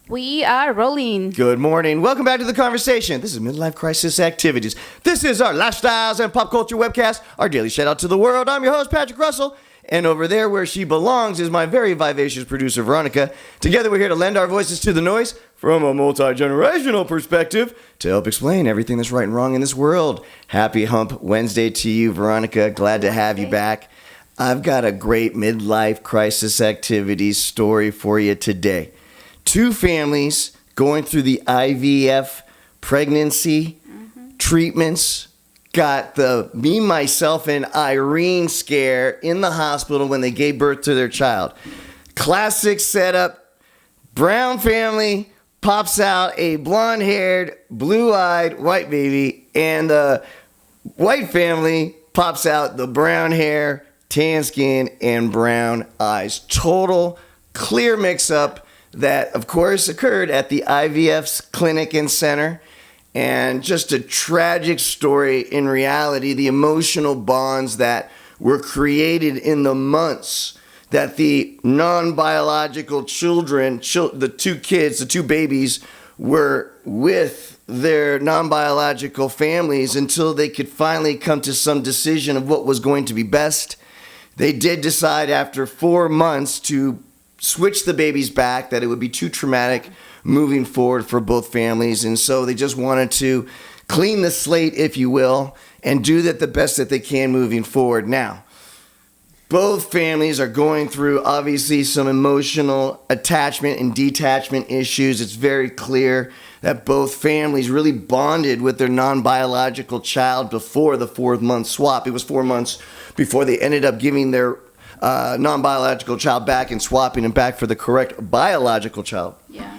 We are rolling. Good morning. Welcome back to the conversation. This is Midlife Crisis Activities. This is our lifestyles and pop culture webcast, our daily shout out to the world. I'm your host, Patrick Russell. And over there where she belongs is my very vivacious producer, Veronica. Together we're here to lend our voices to the noise from a multi-generational perspective to help explain everything that's right and wrong in this world. Happy Hump Wednesday to you, Veronica. Glad to have you back. I've got a great midlife crisis activities story for you today. Two families going through the IVF pregnancy treatments got the me, myself, and Irene scare in the hospital when they gave birth to their child. Classic setup. Brown family pops out a blonde-haired, blue-eyed white baby, and the white family pops out the brown hair, tan skin, and brown eyes. Total clear mix-up that, of course, occurred at the IVF's clinic and center. And just a tragic story in reality, the emotional bonds that were created in the months that the non-biological children, the two babies, were with their non-biological families until they could finally come to some decision of what was going to be best. They did decide after 4 months to switch the babies back, that it would be too traumatic moving forward for both families. And so they just wanted to clean the slate, if you will, and do that the best that they can moving forward. Now, both families are going through, obviously, some emotional attachment and detachment issues. It's very clear that both families really bonded with their non-biological child before the 4-month swap. It was 4 months before they ended up giving their non-biological child back and swapping him back for the correct biological child. Yeah.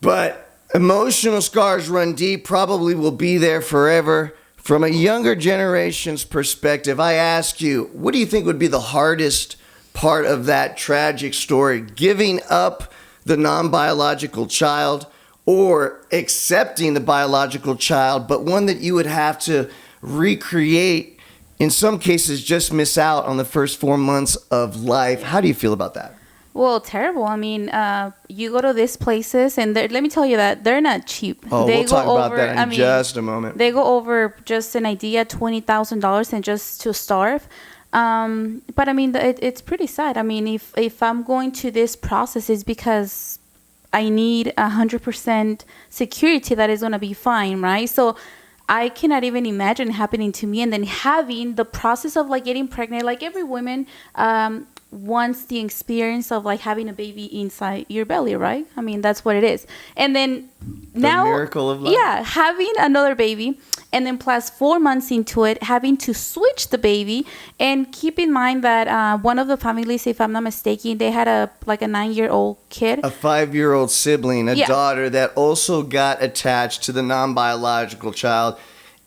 But emotional scars run deep, probably will be there forever. From a younger generation's perspective, I ask you, what do you think would be the hardest part of that tragic story? Giving up the non-biological child or accepting the biological child, but one that you would have to recreate, in some cases, just miss out on the first 4 months of life? How do you feel about that? Well, terrible. I mean, you go to these places, and let me tell you that they're not cheap. Oh, we'll talk about that in just a moment. They go over, just an idea, $20,000 and just to starve. But I mean, it's pretty sad. I mean, if I'm going to this process, it's because I need 100% security that is going to be fine, right? So I cannot even imagine happening to me, and then having the process of like getting pregnant. Like every woman wants the experience of like having a baby inside your belly, right? I mean, that's what it is. And then now, the miracle of life. Yeah, having another baby, and then plus 4 months into it, having to switch the baby. And keep in mind that one of the families, if I'm not mistaken, they had a 9-year-old kid. A 5-year-old sibling, a daughter that also got attached to the non-biological child.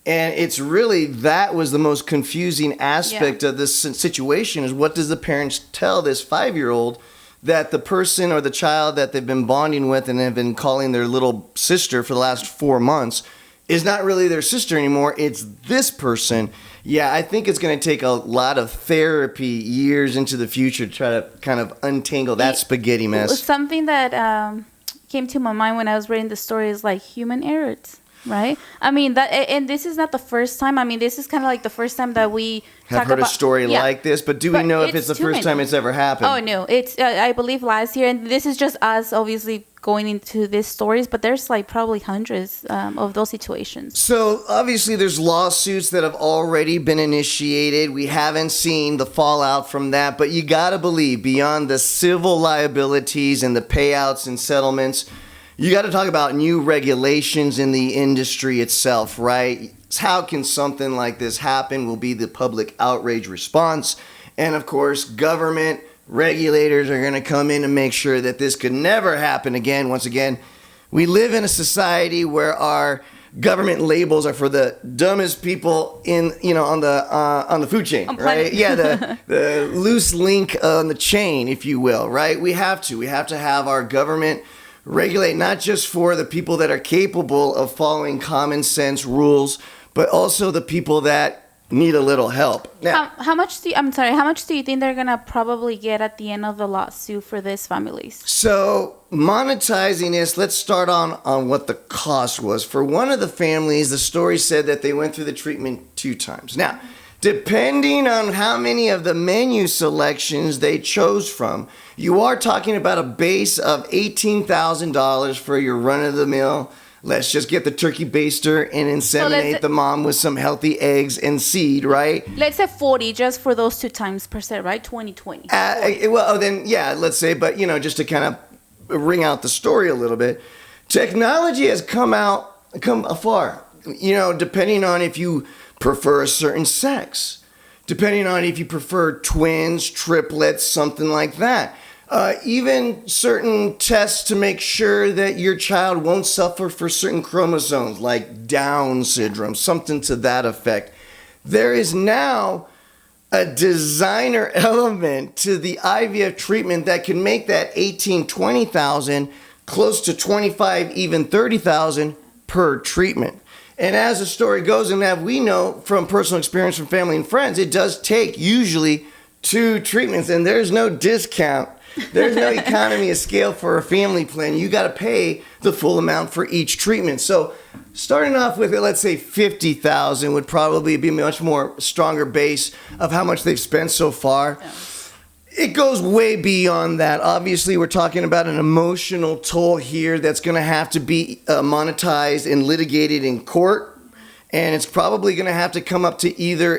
And it's really, that was the most confusing aspect of this situation, is what does the parents tell this 5-year-old that the person or the child that they've been bonding with and have been calling their little sister for the last 4 months is not really their sister anymore, it's this person. Yeah, I think it's going to take a lot of therapy years into the future to try to kind of untangle that spaghetti mess. Something that came to my mind when I was reading the story is like human errors, right? I mean, that, and this is not the first time. I mean, this is kind of like the first time that we have heard a story like this, but do we know if it's the first time it's ever happened? Oh, no. It's, I believe, last year, and this is just us, obviously, going into these stories, but there's like probably hundreds of those situations. So obviously there's lawsuits that have already been initiated. We haven't seen the fallout from that, but you gotta believe, beyond the civil liabilities and the payouts and settlements, you got to talk about new regulations in the industry itself, right? How can something like this happen will be the public outrage response. And of course, government regulators are going to come in and make sure that this could never happen again. Once again, we live in a society where our government labels are for the dumbest people on the food chain, right? Yeah, the loose link on the chain, if you will, right? We have to have our government regulate not just for the people that are capable of following common sense rules, but also the people that need a little help. Now, How much do how much do you think they're gonna probably get at the end of the lawsuit for these families? so monetizing this, let's start on what the cost was. For one of the families, the story said that they went through the treatment 2 times. Now, depending on how many of the menu selections they chose from, you are talking about a base of $18,000 for your run-of-the-mill. Let's just get the turkey baster and inseminate the mom with some healthy eggs and seed, right? Let's say 40 just for those 2 times per se, right? 2020. Then, yeah, let's say, but, just to kind of ring out the story a little bit, technology has come afar, depending on if you prefer a certain sex, depending on if you prefer twins, triplets, something like that. Even certain tests to make sure that your child won't suffer for certain chromosomes like Down syndrome, something to that effect. There is now a designer element to the IVF treatment that can make that 18, 20,000 close to 25, even 30,000 per treatment. And as the story goes, and as we know from personal experience from family and friends, it does take usually 2 treatments, and there's no discount. There's no economy of scale for a family plan. You got to pay the full amount for each treatment. So starting off with, let's say 50,000 would probably be a much more stronger base of how much they've spent so far. It goes way beyond that. Obviously, we're talking about an emotional toll here that's going to have to be monetized and litigated in court. And it's probably going to have to come up to either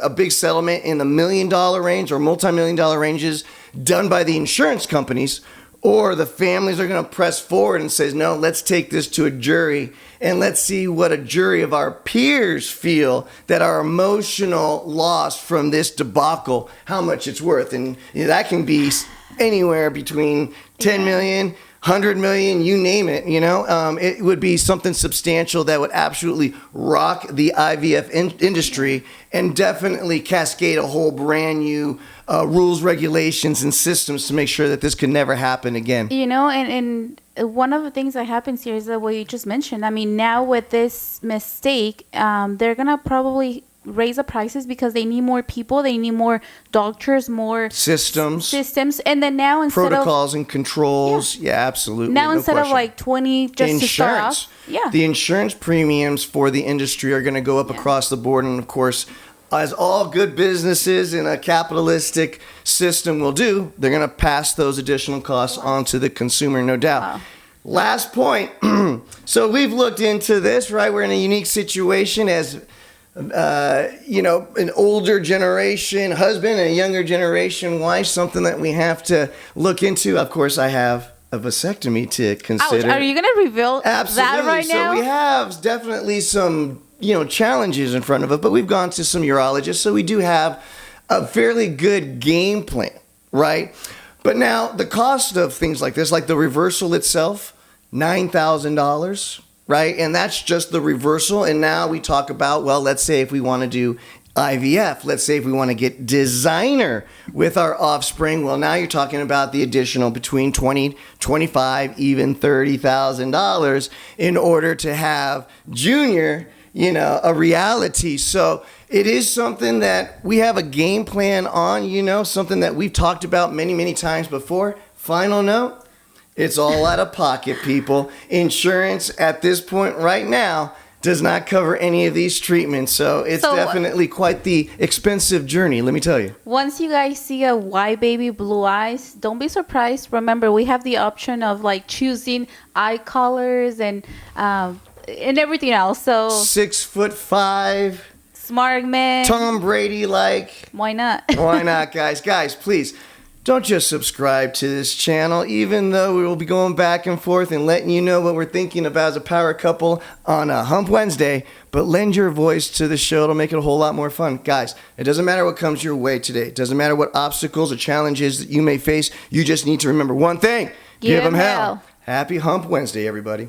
a big settlement in the $1 million range or multi-million-dollar ranges done by the insurance companies, or the families are going to press forward and say, no, let's take this to a jury and let's see what a jury of our peers feel that our emotional loss from this debacle, how much it's worth. And that can be anywhere between 10 million, 100 million, you name it, it would be something substantial that would absolutely rock the IVF industry and definitely cascade a whole brand new rules, regulations, and systems to make sure that this could never happen again. And one of the things that happens here is the way you just mentioned. I mean, now with this mistake, they're going to probably raise the prices because they need more people, they need more doctors, more systems, and then now instead protocols and controls, absolutely. Now instead of like 20 just insurance, to start off, the insurance premiums for the industry are going to go up across the board, and of course, as all good businesses in a capitalistic system will do, they're going to pass those additional costs on to the consumer, no doubt. Wow. Last point. So we've looked into this, right? We're in a unique situation as an older generation husband and a younger generation wife, something that we have to look into. Of course, I have a vasectomy to consider. Ouch. Are you going to reveal that right now? So we have definitely some, challenges in front of it, but we've gone to some urologists, so we do have a fairly good game plan, right? But now the cost of things like this, like the reversal itself, $9,000. Right? And that's just the reversal. And now we talk about, well, let's say if we want to do IVF, let's say if we want to get designer with our offspring, well, now you're talking about the additional between $20, $25, even $30,000 in order to have junior, a reality. So it is something that we have a game plan on, something that we've talked about many, many times before. Final note. It's all out of pocket, people. Insurance at this point right now does not cover any of these treatments. So it's definitely quite the expensive journey, let me tell you. Once you guys see a white baby, blue eyes, don't be surprised. Remember, we have the option of choosing eye colors and everything else. So 6'5", smart man, Tom Brady like. Why not? Why not, guys? Guys, please. Don't just subscribe to this channel, even though we will be going back and forth and letting you know what we're thinking about as a power couple on a Hump Wednesday, but lend your voice to the show. It'll make it a whole lot more fun. Guys, it doesn't matter what comes your way today. It doesn't matter what obstacles or challenges that you may face. You just need to remember one thing. Give them hell. Happy Hump Wednesday, everybody.